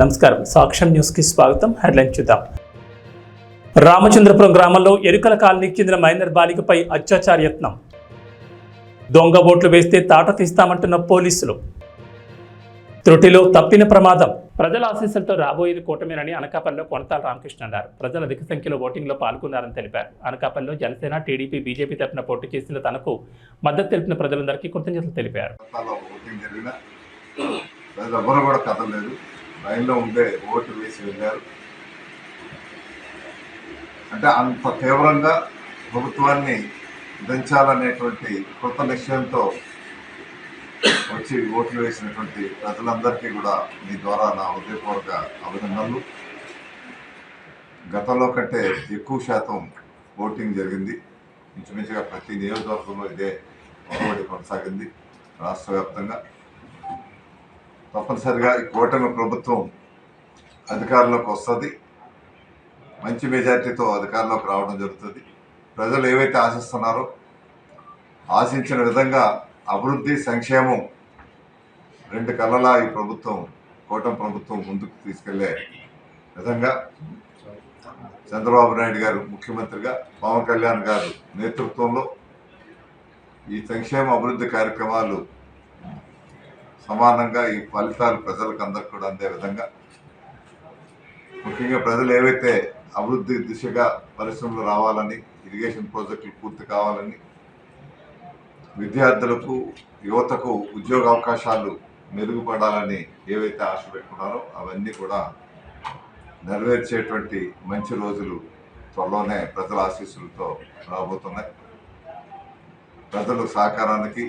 నమస్కారం సాక్ష్యం న్యూస్ కి స్వాగతం. హెడ్లైన్ చూద్దాం. రామచంద్రపురం గ్రామంలో ఎరుకల కాలనీకి చెందిన మైనర్ బాలికపై అత్యాచార యత్నం. దొంగ ఓట్లు వేస్తే తాట తీస్తామంటున్న పోలీసులు. త్రుటిలో తప్పిన ప్రమాదం. ప్రజల ఆశీస్సులతో రాబోయేది కూటమేనని అనకాపల్లిలో కొనతాల రామకృష్ణ అన్నారు. ప్రజలు అధిక సంఖ్యలో ఓటింగ్లో పాల్గొన్నారని తెలిపారు. అనకాపల్లిలో జనసేన, టీడీపీ, బీజేపీ తరఫున పోటీ చేసిన తనకు మద్దతు తెలిపిన ప్రజలందరికీ కృతజ్ఞతలు తెలిపారు. లైన్లో ఉండే ఓటు వేసి వెళ్ళారు. అంటే అంత తీవ్రంగా ప్రభుత్వాన్ని దించాలనేటువంటి కృత నిశ్చయంతో వచ్చి ఓట్లు వేసినటువంటి ప్రజలందరికీ కూడా మీ ద్వారా నా హృదయపూర్వక అభినందనలు. గతంలో కంటే ఎక్కువ శాతం ఓటింగ్ జరిగింది. ఇంచుమించుగా ప్రతి నియోజకవర్గంలో ఇదే ఒరవడి కొనసాగింది. రాష్ట్ర వ్యాప్తంగా తప్పనిసరిగా ఈ కూటమి ప్రభుత్వం అధికారంలోకి వస్తుంది. మంచి మెజార్టీతో అధికారంలోకి రావడం జరుగుతుంది. ప్రజలు ఏవైతే ఆశిస్తున్నారో ఆశించిన విధంగా అభివృద్ధి, సంక్షేమం రెండు కళ్ళలా ఈ ప్రభుత్వం, కూటమి ప్రభుత్వం ముందుకు తీసుకెళ్లే విధంగా చంద్రబాబు నాయుడు గారు ముఖ్యమంత్రిగా, పవన్ కళ్యాణ్ గారు నేతృత్వంలో ఈ సంక్షేమ అభివృద్ధి కార్యక్రమాలు సమానంగా ఈ ఫలితాలు ప్రజలకు అందరికి కూడా అందే విధంగా, ముఖ్యంగా ప్రజలు ఏవైతే అభివృద్ధి దిశగా పరిశ్రమలు రావాలని, ఇరిగేషన్ ప్రాజెక్టులు పూర్తి కావాలని, విద్యార్థులకు, యువతకు ఉద్యోగ అవకాశాలు మెరుగుపడాలని ఏవైతే ఆశ పెట్టుకున్నారో అవన్నీ కూడా నెరవేర్చేటువంటి మంచి రోజులు త్వరలోనే ప్రజల ఆశీస్సులతో రాబోతున్నాయి. ప్రజల సహకారానికి,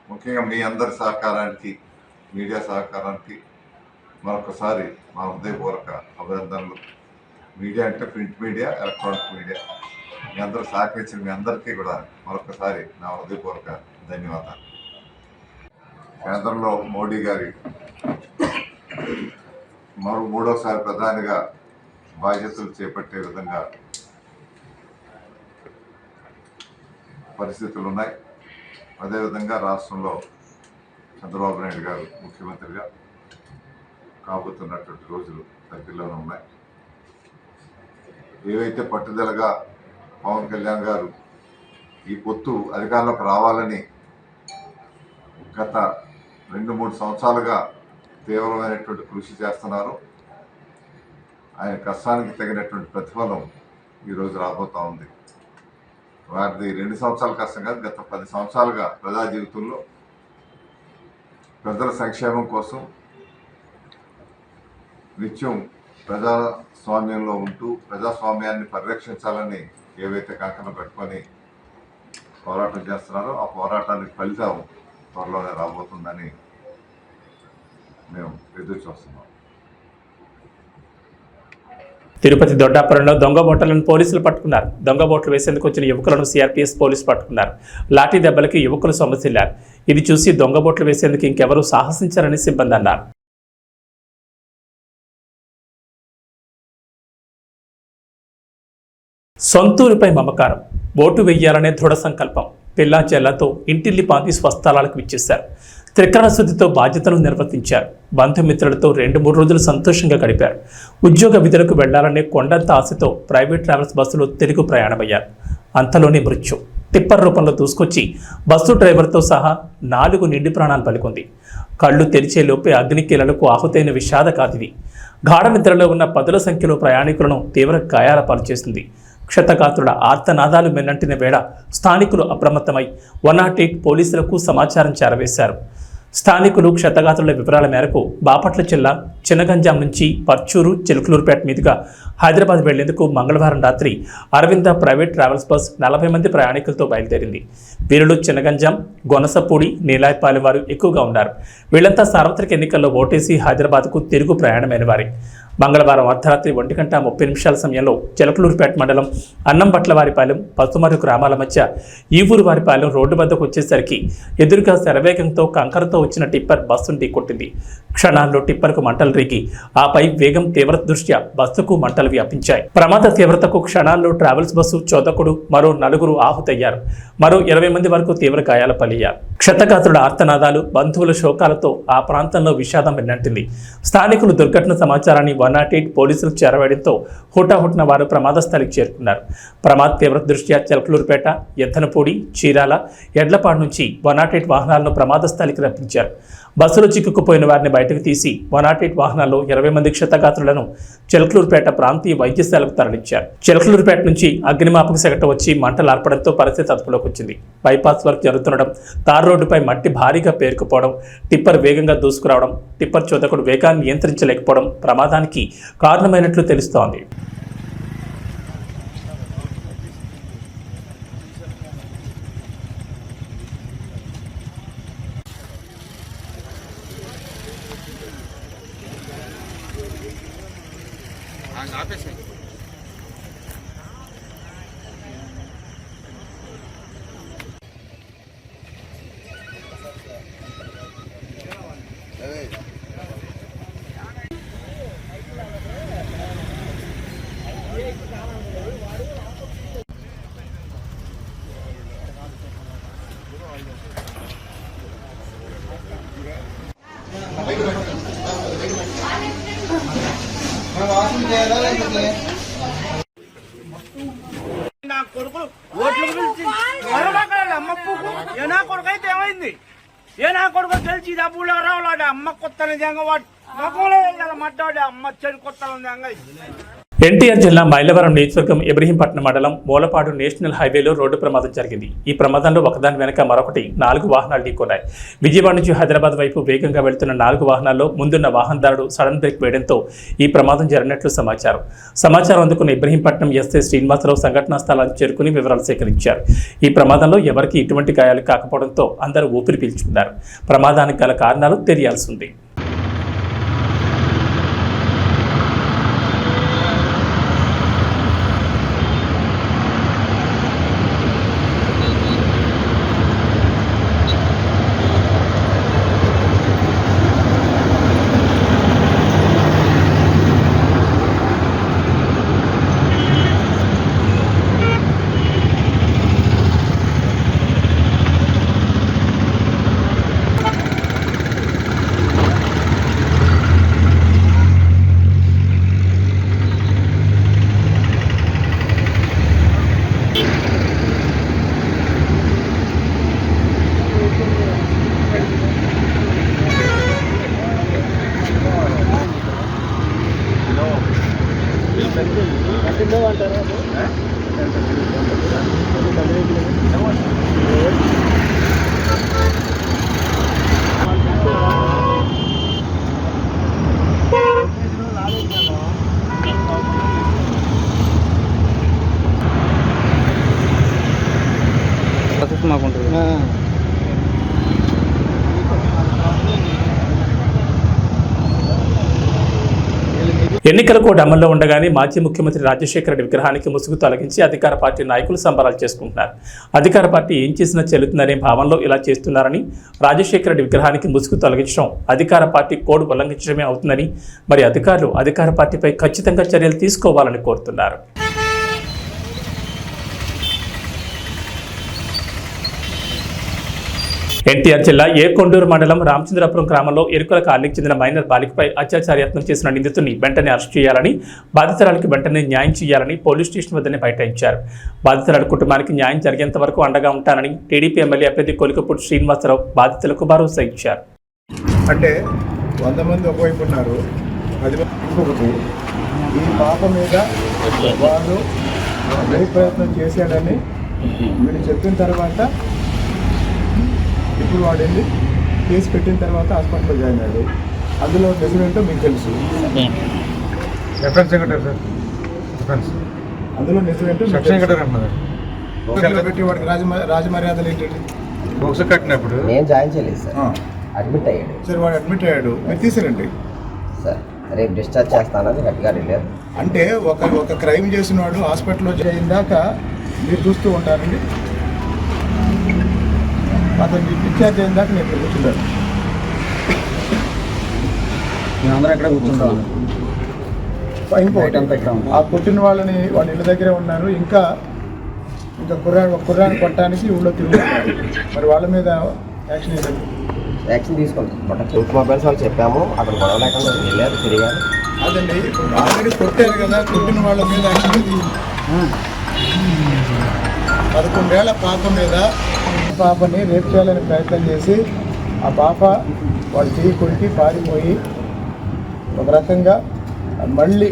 ముఖ్యంగా మీ అందరి సహకారానికి, మీడియా సహకారానికి మరొకసారి మా హృదయపూర్వక అభినందనలు. మీడియా అంటే ప్రింట్ మీడియా, ఎలక్ట్రానిక్ మీడియా, మీ అందరూ సహకరించిన మీ అందరికీ కూడా మరొకసారి నా హృదయపూర్వక ధన్యవాదాలు. కేంద్రంలో మోడీ గారి మూడోసారి ప్రధానిగా బాధ్యతలు చేపట్టే విధంగా పరిస్థితులు ఉన్నాయి. అదేవిధంగా రాష్ట్రంలో చంద్రబాబు నాయుడు గారు ముఖ్యమంత్రిగా కాబోతున్నటువంటి రోజులు దగ్గరలోనే ఉన్నాయి. ఏవైతే పట్టుదలగా పవన్ కళ్యాణ్ గారు ఈ పొత్తు అధికారంలోకి రావాలని గత 2-3 సంవత్సరాలుగా తీవ్రమైనటువంటి కృషి చేస్తున్నారు. ఆయన కష్టానికి తగినటువంటి ప్రతిఫలం ఈరోజు రాబోతూ ఉంది. వారిది 2 సంవత్సరాల కష్టం కాదు, గత 10 సంవత్సరాలుగా ప్రజా జీవితంలో ప్రజల సంక్షేమం కోసం నిత్యం ప్రజాస్వామ్యంలో ఉంటూ ప్రజాస్వామ్యాన్ని పరిరక్షించాలని ఏవైతే కంకణం పెట్టుకొని పోరాటం చేస్తున్నారో ఆ పోరాటానికి ఫలితం త్వరలోనే రాబోతుందని మేము ఎదురు చూస్తున్నాం. తిరుపతి దొడ్డాపురంలో దొంగ ఓట్లను పోలీసులు పట్టుకున్నారు. దొంగ ఓట్లు వేసేందుకు వచ్చిన యువకులను సిఆర్పీఎఫ్ పోలీసులు పట్టుకున్నారు. లాఠీ దెబ్బలకి యువకులు సొమ్మసిల్లారు. ఇది చూసి దొంగ ఓట్లు వేసేందుకు ఇంకెవరూ సాహసించారని సిబ్బంది అన్నారు. సొంతూరుపై మమకారం, ఓటు వెయ్యాలనే దృఢ సంకల్పం, పిల్లా చెల్లతో ఇంటిల్లి పాతి స్వస్థలాలకు విచ్చేశారు. త్రికరణ శుద్ధితో బాధ్యతను నిర్వర్తించారు. బంధుమిత్రులతో 2-3 రోజులు సంతోషంగా గడిపారు. ఉద్యోగ విధులకు వెళ్లాలనే కొండంత ఆశతో ప్రైవేట్ ట్రావెల్స్ బస్సులో తిరుగు ప్రయాణమయ్యారు. అంతలోనే మృత్యు టిప్పర్ రూపంలో దూసుకొచ్చి బస్సు డ్రైవర్తో సహా 4 నిండి ప్రాణాలు పలికొంది. కళ్ళు తెరిచేలోపే అగ్నికీలలకు ఆహుతైన విషాద కాదిది. గాఢ నిద్రలో ఉన్న 10ల సంఖ్యలో ప్రయాణికులను తీవ్ర గాయాల పాలు చేసింది. క్షతగాత్రుల ఆర్తనాదాలు మెన్నంటిన వేళ స్థానికులు అప్రమత్తమై 108 పోలీసులకు సమాచారం చేరవేశారు. స్థానికులు క్షతగాత్రుల వివరాల మేరకు బాపట్ల జిల్లా చినగంజాం నుంచి పర్చూరు, చిలుకలూరుపేట మీదుగా హైదరాబాద్ వెళ్లేందుకు మంగళవారం రాత్రి అరవింద ప్రైవేట్ ట్రావెల్స్ బస్ 40 మంది ప్రయాణికులతో బయలుదేరింది. వీరిలో చినగంజాం, గొనసపూడి, నీలాయపాలెం వారు ఎక్కువగా ఉన్నారు. వీళ్లంతా సార్వత్రిక ఎన్నికల్లో ఓటేసి హైదరాబాద్కు తిరుగు ప్రయాణమైన వారి. మంగళవారం అర్ధరాత్రి 1:30 సమయంలో చిలకలూరుపేట మండలం అన్నంబట్లవారిపాలెం, పసుమరు గ్రామాల మధ్య ఈ ఊరు వారిపాలెం రోడ్డు వద్దకు వచ్చేసరికి ఎదురుగా శరవేగంతో కంకరతో వచ్చిన టిప్పర్ బస్సును ఢీకొట్టింది. క్షణాల్లో టిప్పర్కు మంటలు చెలరేగి ఆపై వేగం తీవ్రత దృష్ట్యా బస్సుకు మంటలు వ్యాపించాయి. ప్రమాద తీవ్రతకు క్షణాల్లో ట్రావెల్స్ బస్సు చోదకుడు మరో 4 ఆహుతయ్యారు. మరో 20 మంది వరకు తీవ్ర గాయాల పాలయ్యారు. క్షతగాత్రుల ఆర్తనాదాలు, బంధువుల శోకాలతో ఆ ప్రాంతంలో విషాదం వెన్నంటింది. స్థానికులు దుర్ఘటన సమాచారాన్ని 108 పోలీసులకు చేరవేయడంతో హుటాహుటిన వారు ప్రమాద స్థలికి చేరుకున్నారు. ప్రమాద తీవ్రత దృష్ట్యా చిలకలూరుపేట, ఎద్దనపూడి, చీరాల, ఎడ్లపాడు నుంచి 108 వాహనాలను ప్రమాద స్థలికి రప్పించారు. బస్సులో చిక్కుకుపోయిన వారిని బయటకు తీసి 108 వాహనాల్లో 20 మంది క్షతగాత్రులను చిలకలూరుపేట ప్రాంతీయ వైద్యశాలకు తరలించారు. చిలకలూరుపేట నుంచి అగ్నిమాపక శాఖ వచ్చి మంటలార్పడంతో పరిస్థితి అదుపులోకి వచ్చింది. బైపాస్ వర్క్ జరుగుతుండడం, తార్ రోడ్డుపై మట్టి భారీగా పేరుకుపోవడం, టిప్పర్ వేగంగా దూసుకురావడం, టిప్పర్ చోదకుడు వేగాన్ని నియంత్రించలేకపోవడం ప్రమాదానికి కారణమైనట్లు తెలుస్తోంది. నా కొడుకు ఓట్లు పిలిచి అమ్మకు ఏ నా కొడుకు అయితే ఏమైంది? ఏ నా కొడుకు తెలిసి డబ్బులు రావాడు అమ్మ కొత్త నిజంగా వాడు మొక్కలే మడ్డాడు అమ్మ చెడు కొత్త నిజంగా. ఎన్టీఆర్ జిల్లా మైలవరం నియోజకవర్గం ఇబ్రహీంపట్నం మండలం మూలపాడు నేషనల్ హైవేలో రోడ్డు ప్రమాదం జరిగింది. ఈ ప్రమాదంలో ఒకదాని వెనక మరొకటి 4 వాహనాలు ఢీకొన్నాయి. విజయవాడ నుంచి హైదరాబాద్ వైపు వేగంగా వెళ్తున్న 4 వాహనాల్లో ముందున్న వాహనదారుడు సడన్ బ్రేక్ వేయడంతో ఈ ప్రమాదం జరిగినట్లు సమాచారం అందుకున్న ఇబ్రహీంపట్నం ఎస్ఐ శ్రీనివాసరావు సంఘటనా స్థలానికి చేరుకుని వివరాలు సేకరించారు. ఈ ప్రమాదంలో ఎవరికి ఎటువంటి గాయాలు కాకపోవడంతో అందరూ ఊపిరి పీల్చుకున్నారు. ప్రమాదానికి గల కారణాలు తెలియాల్సి ఉంది. ఎన్నికల కోడ్ అమల్లో ఉండగానే మాజీ ముఖ్యమంత్రి రాజశేఖర రెడ్డి విగ్రహానికి ముసుగు తొలగించి అధికార పార్టీ నాయకులు సంబరాలు చేసుకుంటున్నారు. అధికార పార్టీ ఏం చేసినా చెల్లుతుందనే భావనలో ఇలా చేస్తున్నారని, రాజశేఖర రెడ్డి విగ్రహానికి ముసుగు తొలగించడం అధికార పార్టీ కోడ్ ఉల్లంఘించడమే అవుతుందని, మరి అధికారులు అధికార పార్టీపై ఖచ్చితంగా చర్యలు తీసుకోవాలని కోరుతున్నారు. ఎన్టీఆర్ జిల్లా ఏకొండూరు మండలం రామచంద్రపురం గ్రామంలో ఎరుకల కాలనీకి చెందిన మైనర్ బాలికపై అత్యాచారయత్నం చేసిన నిందితుడిని వెంటనే అరెస్ట్ చేయాలని, బాధితురాలికి వెంటనే న్యాయం చేయాలని పోలీస్ స్టేషన్ వద్దనే బైఠాయించారు. బాధితురాలి కుటుంబానికి న్యాయం జరిగేంత వరకు అండగా ఉంటానని టీడీపీ ఎమ్మెల్యే అభ్యర్థి కొలికపూడి శ్రీనివాసరావు బాధితులకు భరోసా ఇచ్చారు. అంటే 100 మంది ఒకవైపు ఉన్నారు, 10 మంది ఇంకొకటి. ఈ పాప మీద వాడు ప్రయత్నం చేశాడని వీళ్ళు చెప్పిన తర్వాత ఇప్పుడు వాడు వెళ్ళి కేసు పెట్టిన తర్వాత హాస్పిటల్లో జాయిన్ అయ్యాడు. అందులో నిజమేంటో మీకు తెలుసు. అందులో నిజమేంటో పెట్టి వాడికి రాజమర్యాదలు ఏంటండి? బొక్స్ కట్టినప్పుడు నేను జాయిన్ చేయలేదు సార్, అడ్మిట్ అయ్యాడు. సరే వాడు అడ్మిట్ అయ్యాడు, మీరు తీసారండి సార్. రేపు డిశ్చార్జ్ చేస్తానని గట్టిగా వెళ్ళారు. అంటే ఒక క్రైమ్ చేసిన వాడు హాస్పిటల్లో జాయిన్ దాకా మీరు చూస్తూ ఉంటారండి. అతను డిశ్చార్జ్ అయిన దాకా నేను కూర్చున్నాను. మేమందరం ఇక్కడ కూర్చుంటాం. ఇంకోటి ఆ కొట్టిన వాళ్ళ ఇళ్ళ దగ్గరే ఉన్నారు. ఇంకా కుర్రాన్ని కొట్టడానికి ఊళ్ళో తిరుగుతున్నారు. మరి వాళ్ళ మీద యాక్షన్ తీసుకుంటాం. టూత్ మొబైల్స్ వాళ్ళు చెప్పాము, అక్కడ గొడవ లేకుండా వెళ్ళారు, తిరిగారు. అదండి, ఆల్రెడీ కొట్టారు కదా, కొట్టిన వాళ్ళ మీద యాక్షన్ 11 ఏళ్ల పాపని రేప్ చేయాలని ప్రయత్నం చేసి ఆ పాప వాళ్ళు చేయి కొరికి పారిపోయి ఒక రకంగా మళ్ళీ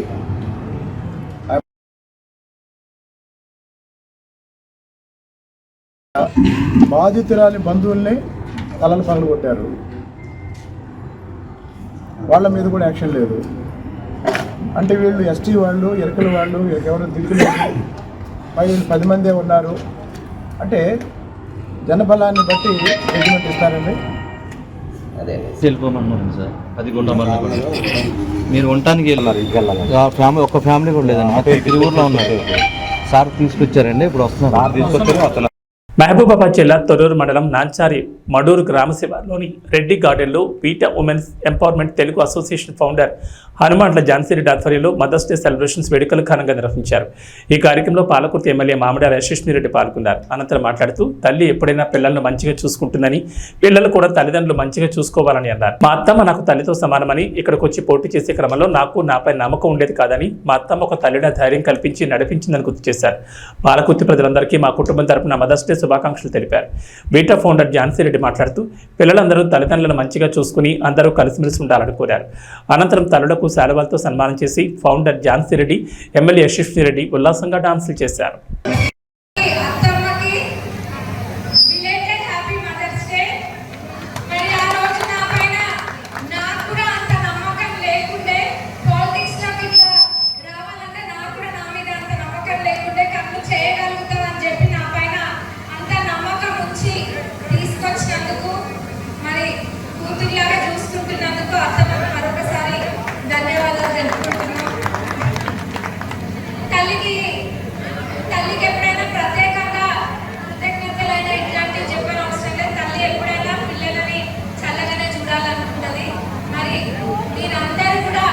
బాధితురాలి బంధువుల్ని తలలు పగలగొట్టారు. వాళ్ళ మీద కూడా యాక్షన్ లేదు. అంటే వీళ్ళు ఎస్టీ వాళ్ళు, ఎరకల వాళ్ళు, ఎవరు దిక్కులు 10 మందే ఉన్నారు. అంటే జనబలాన్ని బట్టి జడ్జిమెంట్ ఇస్తారండి. అదే వెళ్ళిపోమన్నారు సార్. 10 కుటుంబాలు మీరు ఉండటానికి వెళ్ళాలి. ఒక్క ఫ్యామిలీ కూడా లేదండి, మొత్తం ఊర్లో ఉన్నారు. సార్ తీసుకొచ్చారండి, ఇప్పుడు వస్తున్నారు. మహబూబాబాద్ జిల్లా తొర్రూరు మండలం నాంచారి మడూరు గ్రామ శివార్లోని రెడ్డి గార్డెన్లో పీటా women's empowerment Telugu association founder హనుమాన్ల ఝాన్సీరెడ్డి ఆధ్వర్యంలో మదర్స్ డే సెలబ్రేషన్స్ వేడుకలు ఘనంగా నిర్వహించారు. ఈ కార్యక్రమంలో పాలకుర్తి ఎమ్మెల్యే మామిడాల యశస్విరెడ్డి పాల్గొన్నారు. అనంతరం మాట్లాడుతూ తల్లి ఎప్పుడైనా పిల్లలను మంచిగా చూసుకుంటుందని, పిల్లలు కూడా తల్లిదండ్రులు మంచిగా చూసుకోవాలని అన్నారు. మా అత్తమ్మ నాకు తల్లితో సమానమని, ఇక్కడికి వచ్చి పోటీ చేసే క్రమంలో నాకు నాపై నమ్మకం ఉండేది కాదని, మా అత్తమ్మ ఒక తల్లిగా ధైర్యం కల్పించి నడిపించిందని గుర్తు చేశారు. పాలకుర్తి ప్రజలందరికీ మా కుటుంబం తరపున మదర్స్ డే శుభాకాంక్షలు తెలిపారు. బీటా ఫౌండర్ ఝాన్సీరెడ్డి మాట్లాడుతూ పిల్లలందరూ తల్లిదండ్రులను మంచిగా చూసుకుని అందరూ కలిసిమెలిసి ఉండాలని కోరారు. అనంతరం తల్లులకు శాలువాలతో సన్మానం చేసి ఫౌండర్ ఝాన్సీరెడ్డి, ఎమ్మెల్యే యశస్విరెడ్డి ఉల్లాసంగా డాన్సులు చేశారు. చూసుకుంటున్నందుకు అత్తమ్మకు మరొకసారి ధన్యవాదాలు తెలుపుకుంటున్నాం. తల్లికి ఎప్పుడైనా ప్రత్యేకంగా కృతజ్ఞతలైన ఇట్లాంటివి చెప్పిన అవసరం లేదు. తల్లి ఎప్పుడైనా పిల్లలని చల్లగానే చూడాలనుకుంటుంది. మరి మీరందరూ కూడా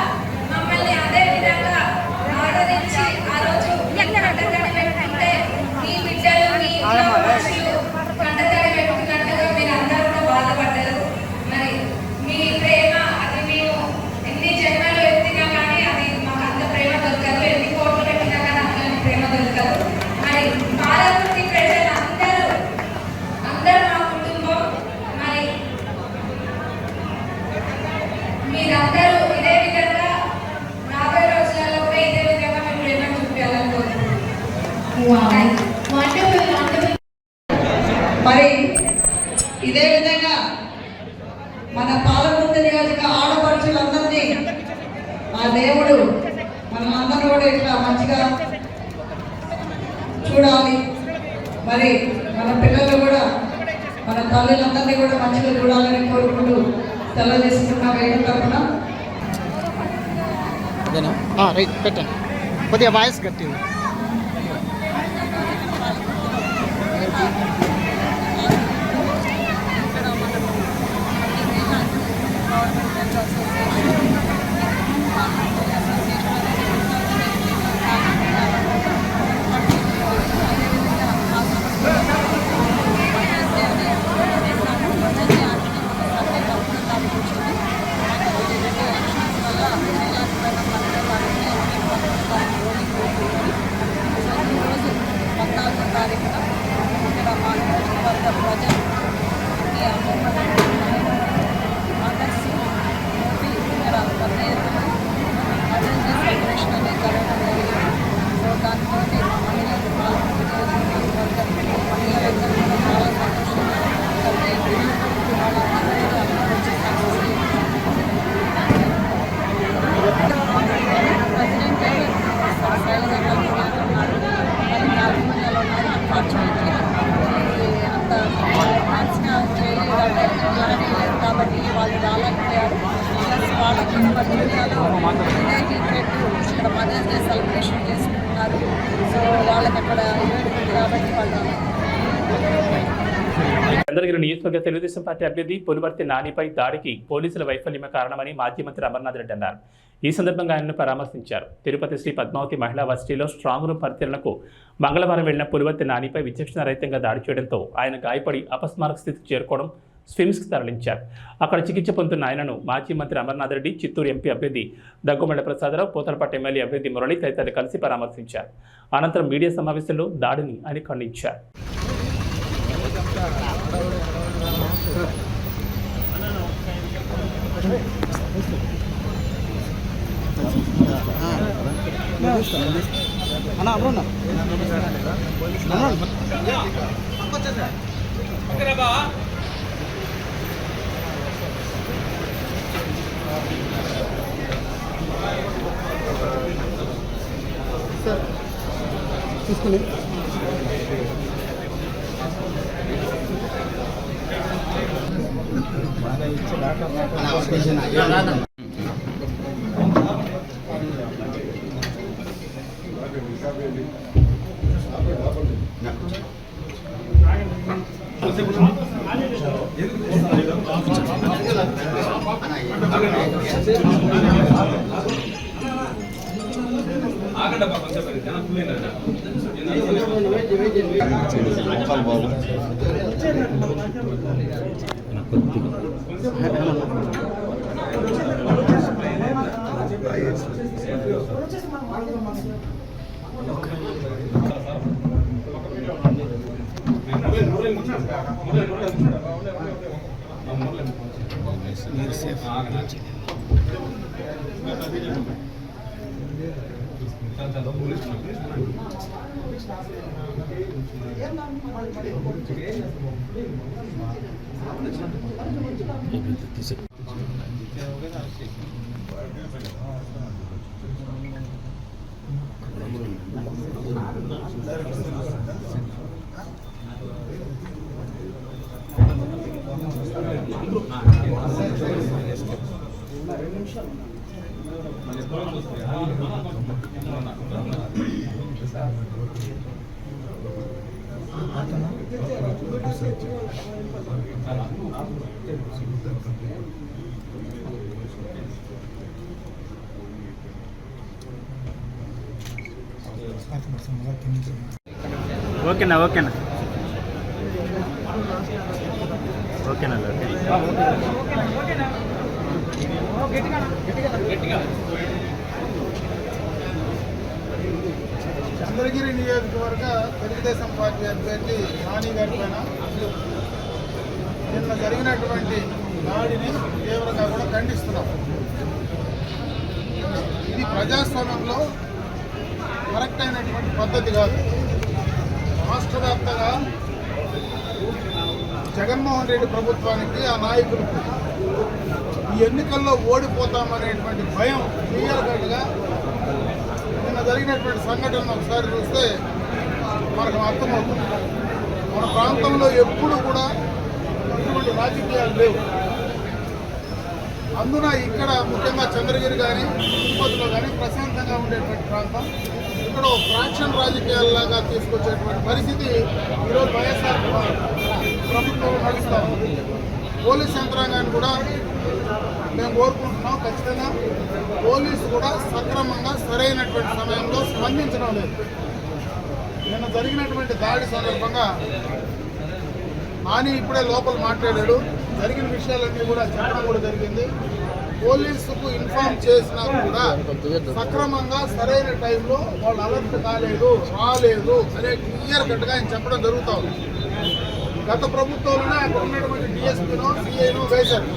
మమ్మల్ని అదే విధంగా ఆదరించి ఆ రోజు కంటతడి పెట్టుకుంటే మీ బిడ్డలు, మీ ఇంట్లో మనుషులు కంటతడి పెట్టుకున్నట్టుగా మీరు అందరూ కూడా బాధపడ్డారు. మరి మీ ప్రేమ అది మేము ఎన్ని జన్మలు ఎత్తినా కానీ అది మాకు అంత ప్రేమ దొరకదు. ఎన్ని కోట్లు పెట్టినా కానీ అంత ప్రేమ దొరకదు. మరి పాలకుర్తి ప్రజలు అందరూ మా కుటుంబం. మరి మీరందరూ ఇదే విధంగా రాబోయే రోజులలో కూడా ఇదే విధంగా మేము ప్రేమ చూపించాలని కోరుకుంటున్నాం. మరి ఇదే విధంగా మన పాలకుర్తి నియోజక ఆడపడుచులందరినీ ఆ దేవుడు మనమందరూ కూడా ఇట్లా మంచిగా చూడాలి. మరి మన పిల్లలు కూడా మన తల్లులందరినీ కూడా మంచిగా చూడాలని కోరుకుంటూ సెలవు తీసుకున్న వేడి తరఫున పెట్టండి కొద్దిగా వాయిస్ కట్టింది. కాబట్టి వాళ్ళు రాలేకపోయారు. వాళ్ళకి ఇక్కడ మదర్స్ డే సెలబ్రేషన్ చేసుకుంటున్నారు. సో వాళ్ళకి అక్కడ ఈవెంట్ ఉంది కాబట్టి వాళ్ళు చంద్రగిరి నియోజకవర్గ తెలుగుదేశం పార్టీ అభ్యర్థి పులివర్తి నానిపై దాడికి పోలీసుల వైఫల్యమే కారణమని మాజీ మంత్రి అమర్నాథ్ రెడ్డి అన్నారు. ఈ సందర్భంగా ఆయనను పరామర్శించారు. తిరుపతి శ్రీ పద్మావతి మహిళా వర్సిటీలో స్ట్రాంగ్ రూమ్ పరిశీలనకు మంగళవారం వెళ్లిన పులివర్తి నానిపై విచక్షణారహితంగా దాడి చేయడంతో ఆయన గాయపడి అపస్మారక స్థితికి చేరుకోవడం స్విమ్స్కి తరలించారు. అక్కడ చికిత్స పొందుతున్న ఆయనను మాజీ మంత్రి అమర్నాథ్ రెడ్డి, చిత్తూరు ఎంపీ అభ్యర్థి దగ్గుమల్ల ప్రసాదరావు, పోతలపట్టు ఎమ్మెల్యే అభ్యర్థి మురళి తదితరులు కలిసి పరామర్శించారు. అనంతరం మీడియా సమావేశంలో దాడిని ఆయన ఖండించారు. తీసుకుని ఓకేనా ఓకేనా ఓకేనా చంద్రగిరి నియోజకవర్గ తెలుగుదేశం పార్టీ అభ్యర్థి నాని గారి పైన నిన్న జరిగినటువంటి దాడిని తీవ్రంగా కూడా ఖండిస్తున్నాం. ఇది ప్రజాస్వామ్యంలో కరెక్ట్ అయినటువంటి పద్ధతి కాదు. రాష్ట్ర వ్యాప్తంగా జగన్మోహన్ రెడ్డి ప్రభుత్వానికి, ఆ నాయకులకు ఈ ఎన్నికల్లో ఓడిపోతామనేటువంటి భయం క్లియర్ కట్గా నిన్న జరిగినటువంటి సంఘటనను ఒకసారి చూస్తే మనకు అర్థమవుతుంది. మన ప్రాంతంలో ఎప్పుడు కూడా ఇటువంటి రాజకీయాలు లేవు. అందున ఇక్కడ ముఖ్యంగా చంద్రగిరి కానీ తిరుపతిలో కానీ ప్రశాంతంగా ఉండేటువంటి ప్రాంతం. ఇక్కడ ఫ్రాక్షన్ రాజకీయాల్లాగా తీసుకొచ్చేటువంటి పరిస్థితి ఈరోజు వైఎస్ఆర్ ప్రభుత్వం నడుస్తాం. పోలీస్ యంత్రాంగాన్ని కూడా మేము కోరుకుంటున్నాం. ఖచ్చితంగా పోలీసు కూడా సక్రమంగా సరైనటువంటి సమయంలో స్పందించడం లేదు. నిన్న జరిగినటువంటి దాడి సందర్భంగా నాని ఇప్పుడే లోపల మాట్లాడాడు. జరిగిన విషయాలన్నీ కూడా చెప్పడం కూడా జరిగింది. పోలీసుకు ఇన్ఫార్మ్ చేసినా కూడా సక్రమంగా సరైన టైంలో వాళ్ళు అలర్ట్ కాలేదు, రాలేదు అనే క్లియర్ కట్గా ఆయన చెప్పడం జరుగుతూ ఉంది. గత ప్రభుత్వంలోనే అక్కడ ఉన్నటువంటి డిఎస్పీనో సిఐనో వేశారు.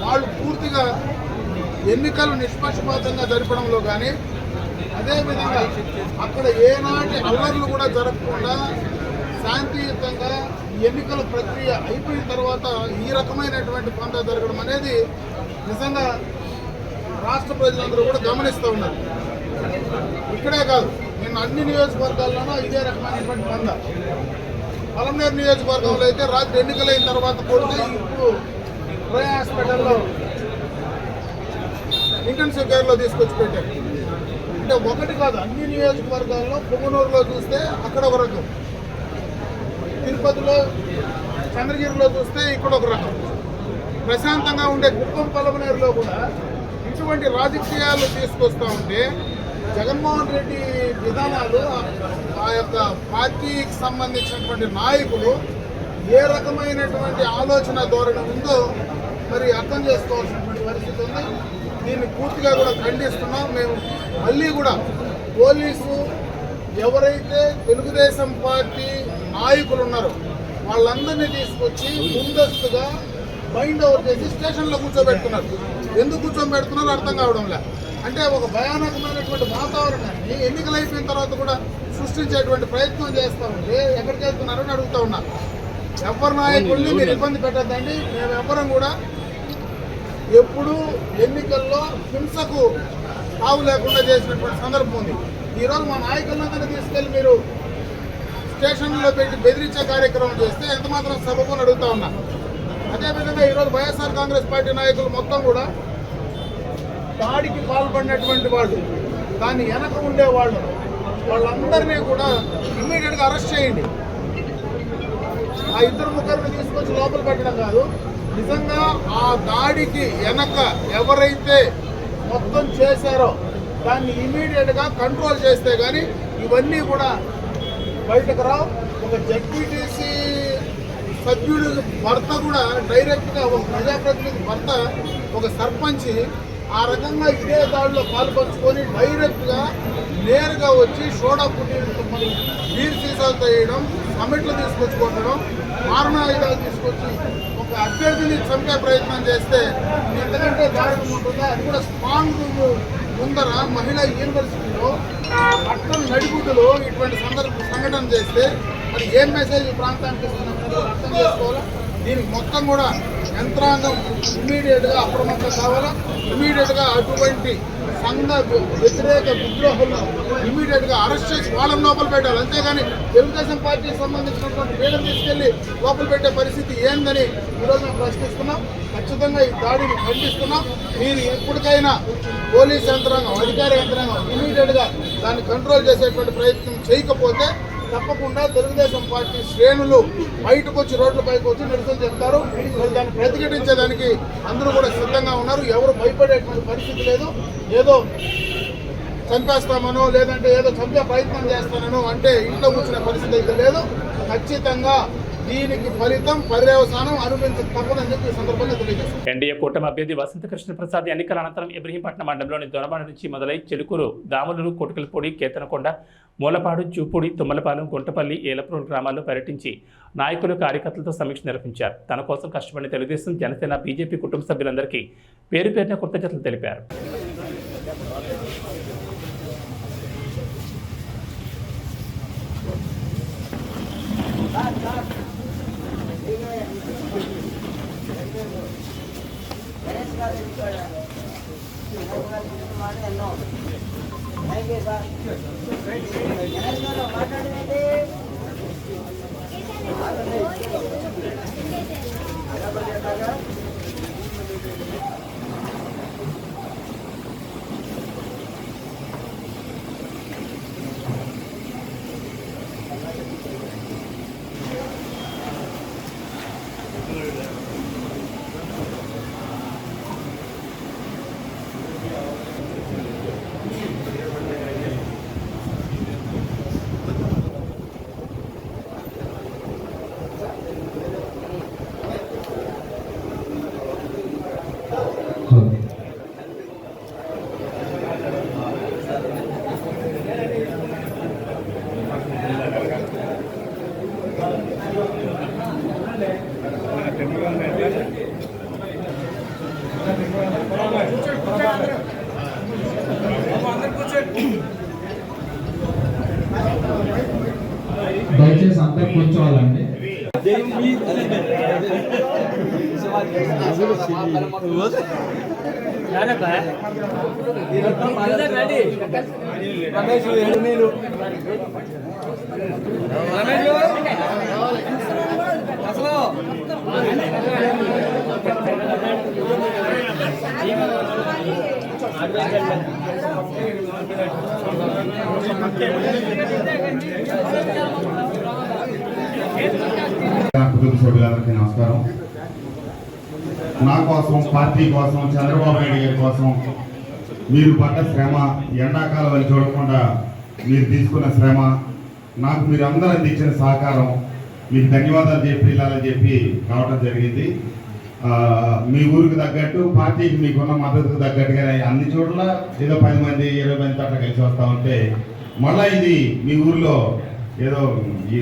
వాళ్ళు పూర్తిగా ఎన్నికలు నిష్పక్షపాతంగా జరపడంలో కానీ, అదేవిధంగా అక్కడ ఏనాటి అల్లర్లు కూడా జరగకుండా శాంతియుతంగా ఎన్నికల ప్రక్రియ అయిపోయిన తర్వాత ఈ రకమైనటువంటి పంట జరగడం అనేది నిజంగా రాష్ట్ర ప్రజలందరూ కూడా గమనిస్తూ ఉన్నారు. ఇక్కడే కాదు, నిన్న అన్ని నియోజకవర్గాల్లోనూ ఇదే రకమైనటువంటి పంట. పలమనేరు నియోజకవర్గంలో అయితే రాత్రి ఎన్నికలైన తర్వాత కొడితే ఇప్పుడు రోయ్ హాస్పిటల్లో ఇంటెన్సివ్ కేర్లో తీసుకొచ్చి పెట్టారు. అంటే ఒకటి కాదు, అన్ని నియోజకవర్గాల్లో పొంగునూరులో చూస్తే అక్కడ ఒక రకం, తిరుపతిలో చంద్రగిరిలో చూస్తే ఇక్కడ ఒక రకం, ప్రశాంతంగా ఉండే కుప్పం పలమనేరులో కూడా ఇటువంటి రాజకీయాలు తీసుకొస్తూ ఉంటే జగన్మోహన్ రెడ్డి విధానాలు ఆ యొక్క పార్టీకి సంబంధించినటువంటి నాయకులు ఏ రకమైనటువంటి ఆలోచన ధోరణి ఉందో మరి అర్థం చేసుకోవాల్సినటువంటి పరిస్థితి ఉంది. దీన్ని పూర్తిగా కూడా ఖండిస్తున్నాం. మేము మళ్ళీ కూడా పోలీసు ఎవరైతే తెలుగుదేశం పార్టీ నాయకులు ఉన్నారో వాళ్ళందరినీ తీసుకొచ్చి ముందస్తుగా బైండ్ ఓవర్ చేసి స్టేషన్లో కూర్చోబెడుతున్నారు. ఎందుకు కూర్చోబెడుతున్నారో అర్థం కావడం లే. అంటే ఒక భయానకమైనటువంటి వాతావరణాన్ని ఎన్నికలు అయిపోయిన తర్వాత కూడా సృష్టించేటువంటి ప్రయత్నం చేస్తూ ఉంటే ఎక్కడికి వెళ్తున్నారని అడుగుతూ ఉన్నా. ఎవరి నాయకుల్ని మీరు ఇబ్బంది పెట్టద్దండి. మేము ఎవరం కూడా ఎప్పుడూ ఎన్నికల్లో హింసకు తావు లేకుండా చేసినటువంటి సందర్భం ఉంది. ఈరోజు మా నాయకులందరినీ తీసుకెళ్ళి మీరు స్టేషన్లో పెట్టి బెదిరించే కార్యక్రమం చేస్తే ఎంత మాత్రం సబబుని అడుగుతా ఉన్నా. అదేవిధంగా ఈరోజు వైఎస్ఆర్ కాంగ్రెస్ పార్టీ నాయకులు మొత్తం కూడా దాడికి పాల్పడినటువంటి వాళ్ళు, దాన్ని వెనక ఉండేవాళ్ళు, వాళ్ళందరినీ కూడా ఇమ్మీడియట్గా అరెస్ట్ చేయండి. ఆ ఇద్దరు ముగ్గురిని తీసుకొచ్చి లోపల పెట్టడం కాదు, నిజంగా ఆ దాడికి వెనక ఎవరైతే మొత్తం చేశారో దాన్ని ఇమీడియట్గా కంట్రోల్ చేస్తే కానీ ఇవన్నీ కూడా బయటకు రావు. ఒక జడ్పీటీసీ సభ్యుడు భర్త కూడా డైరెక్ట్గా ఒక ప్రజాప్రతినిధి భర్త ఒక సర్పంచ్ ఆ రకంగా ఇదే దాడిలో పాల్పంచుకొని డైరెక్ట్గా నేరుగా వచ్చి సోడా పుట్టిన బీర్ సీసాలతో వేయడం, సమిట్లు తీసుకొచ్చి కొట్టడం, మారణాయుధాలు తీసుకొచ్చి ఒక అభ్యర్థిని చంపే ప్రయత్నం చేస్తే ఎంతకంటే దారుణం ఉంటుందో. అది కూడా స్ట్రాంగ్ ముందర మహిళా యూనివర్సిటీలో పట్టణ నడిగుడ్డులో ఇటువంటి సంఘటన చేస్తే మరి ఏం మెసేజ్ ప్రాంతానికి ఇస్తున్నప్పుడు అర్థం చేసుకోవాలా. దీనికి మొత్తం కూడా యంత్రాంగం ఇమీడియట్గా అప్రమత్తం కావాలా. ఇమీడియట్గా అటువంటి సంఘ వ్యతిరేక విద్రోహులను ఇమీడియట్గా అరెస్ట్ చేసి వాళ్ళని లోపల పెట్టాలి. అంతేగాని తెలుగుదేశం పార్టీకి సంబంధించినటువంటి వీళ్ళని తీసుకెళ్లి లోపల పెట్టే పరిస్థితి ఏందని ఈరోజు మేము ప్రశ్నిస్తున్నాం. ఖచ్చితంగా ఈ దాడిని ఖండిస్తున్నాం. మీరు ఎప్పటికైనా పోలీస్ యంత్రాంగం, అధికార యంత్రాంగం ఇమీడియట్గా దాన్ని కంట్రోల్ చేసేటువంటి ప్రయత్నం చేయకపోతే తప్పకుండా తెలుగుదేశం పార్టీ శ్రేణులు బయటకు వచ్చి రోడ్లపైకి వచ్చి నిరసన చెప్తారు. మరి దాన్ని ప్రతిఘటించేదానికి అందరూ కూడా సిద్ధంగా ఉన్నారు. ఎవరు భయపడేటువంటి పరిస్థితి లేదు. ఏదో చంపేస్తామనో లేదంటే ఏదో చంపే ప్రయత్నం చేస్తానో అంటే ఇంట్లో కూర్చునే పరిస్థితి అయితే లేదు. ఖచ్చితంగా దీనికి ఫలితం పర్యవసానం అనుభవించక తప్పదని చెప్పి ఈ సందర్భంగా తెలియజేస్తాం. ఎన్డీఏ కూటమి అభ్యర్థి వసంత కృష్ణ ప్రసాద్ ఎన్నికల అనంతరం ఇబ్రహీంపట్నం మండలంలోని దొనబాడ నుంచి మొదలై చెలుకూరు, దాములూరు, కోటుకలపూడి, కేతనకొండ, మూలపాడు, చూపూడి, తుమ్మలపాలెం, గుంటపల్లి, ఏలప్రోలు గ్రామాల్లో పర్యటించి నాయకులు, కార్యకర్తలతో సమీక్ష నిర్వహించారు. తన కోసం కష్టపడిన తెలుగుదేశం, జనసేన, బీజేపీ కుటుంబ సభ్యులందరికీ పేరు పేరున కృతజ్ఞతలు తెలిపారు. దయచేసి అందరూ కూర్చోవాలండి. కుటుంబ సభ్యులందరికీ నమస్కారం. నా కోసం, పార్టీ కోసం, చంద్రబాబు నాయుడు గారి కోసం మీరు పడ్డ శ్రమ, ఎండాకాలం అని చూడకుండా మీరు తీసుకున్న శ్రమ, నాకు మీరు అందరూ అందించిన సహకారం, మీకు ధన్యవాదాలు చెప్పి వెళ్ళాలని చెప్పి రావడం జరిగింది. మీ ఊరికి తగ్గట్టు, పార్టీకి మీకున్న మద్దతుకు తగ్గట్టుగా అన్ని చోట్ల ఏదో 10 మంది 20 మంది అట్లా కలిసి వస్తూ ఉంటే మళ్ళీ ఇది మీ ఊర్లో ఏదో ఈ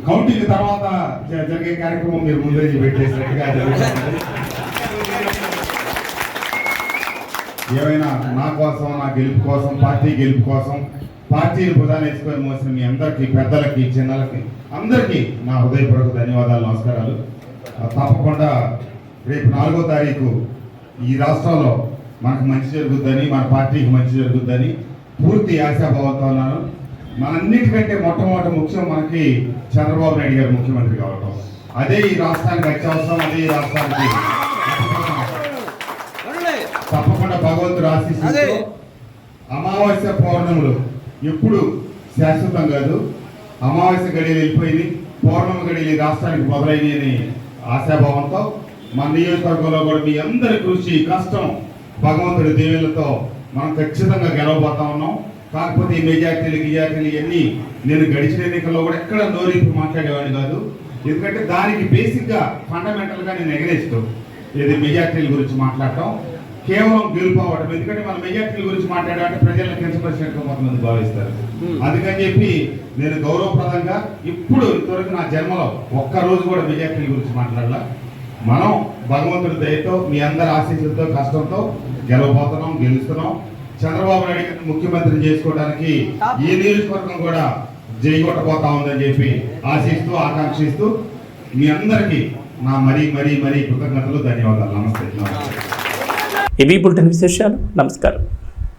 కౌంటింగ్ తర్వాత జరిగే కార్యక్రమం మీరు ముందే పెట్టేసినట్టుగా జరుగుతుంది. ఏమైనా నా కోసం, నా గెలుపు కోసం, పార్టీ గెలుపు కోసం, పార్టీని భుజాన్ని వేసుకొని మోసిన మీ అందరికీ, పెద్దలకి, చిన్నలకి అందరికీ నా హృదయపూర్వక ధన్యవాదాలు, నమస్కారాలు. తప్పకుండా రేపు 4వ తారీఖు ఈ రాష్ట్రంలో మనకు మంచి జరుగుద్దని, మన పార్టీకి మంచి జరుగుద్దని పూర్తి ఆశాభావంతో ఉన్నాను. మనంన్నిటికంటే మొట్టమొదటి ముఖ్యం మనకి చంద్రబాబు నాయుడు గారు ముఖ్యమంత్రి కావడం. అదే ఈ రాష్ట్రానికి అత్యవసరం. అదే ఈ రాష్ట్రానికి తప్పకుండా భగవంతుడు ఆశీస్సులతో అమావాస్య పౌర్ణములు ఎప్పుడు శాశ్వతం కాదు. అమావాస్య గడియలు వెళ్ళిపోయింది, పౌర్ణమి గడియలు రాష్ట్రానికి మొదలైనని ఆశాభావంతో మన నియోజకవర్గంలో కూడా మీ అందరి కృషి, కష్టం, భగవంతుడి దీవెనలతో మనం ఖచ్చితంగా గెలవబోతా ఉన్నాం. కాకపోతే ఈ మెజార్టీలు ఇవన్నీ నేను గడిచిన ఎన్నికల్లో కూడా ఎక్కడ నోరింపు మాట్లాడేవాడిని కాదు. ఎందుకంటే దానికి బేసిక్గా ఫండమెంటల్గా నేను ఎగరేస్తూ ఇది మెజార్టీల గురించి మాట్లాడటం, కేవలం గెలుపోవడం. ఎందుకంటే మన మెజార్టీల గురించి మాట్లాడాలంటే ప్రజలను కించపరిచినట్టు కొంతమంది భావిస్తారు. అందుకని చెప్పి నేను గౌరవప్రదంగా ఇప్పుడు ఇంతవరకు నా జన్మలో ఒక్కరోజు కూడా మెజార్టీల గురించి మాట్లాడాల. మనం భగవంతుడి దయతో, మీ అందరి ఆశీస్సులతో, కష్టంతో గెలవబోతున్నాం, గెలుస్తున్నాం. చంద్రబాబు నాయుడు గారిని ముఖ్యమంత్రిని చేసుకోవడానికి ఈ నియోజకవర్గం కూడా జైగొట్టబోతా ఉందని చెప్పి ఆశిస్తూ, ఆకాంక్షిస్తూ మీ అందరికీ నా మరీ కృతజ్ఞతలు, ధన్యవాదాలు. నమస్తే. ఇవి బులెటిన్ విశేషాలు. నమస్కారం.